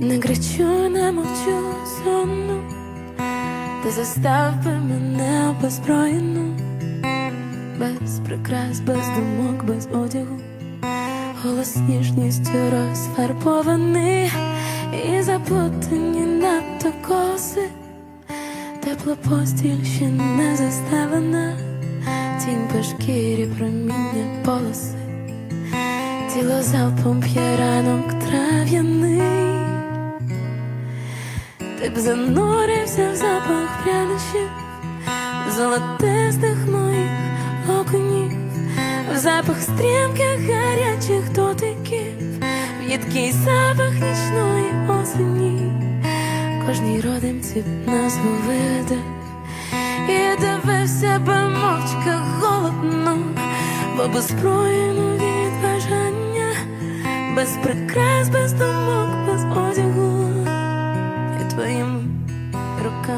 Не кричу, не мовчу сонну, ти застав би мене обезброєну, без прикрас, без думок, без одягу, голос ніжністю розфарбований, і заплутані надто коси, тепла постіль ще не застелена, тінь по шкірі, проміння полоси, тіло залпом п'є ранок трав'яний. Ти б занурився в запах прянощів, золотистих моїх окунів, в запах стрімких гарячих дотиків, в їдкий запах нічної осені. Кожній родимці назву видав і дивився би мовчки голодно, бо беззброєну від бажання, без прикрас, без думок, без одягу, і твоїм рукам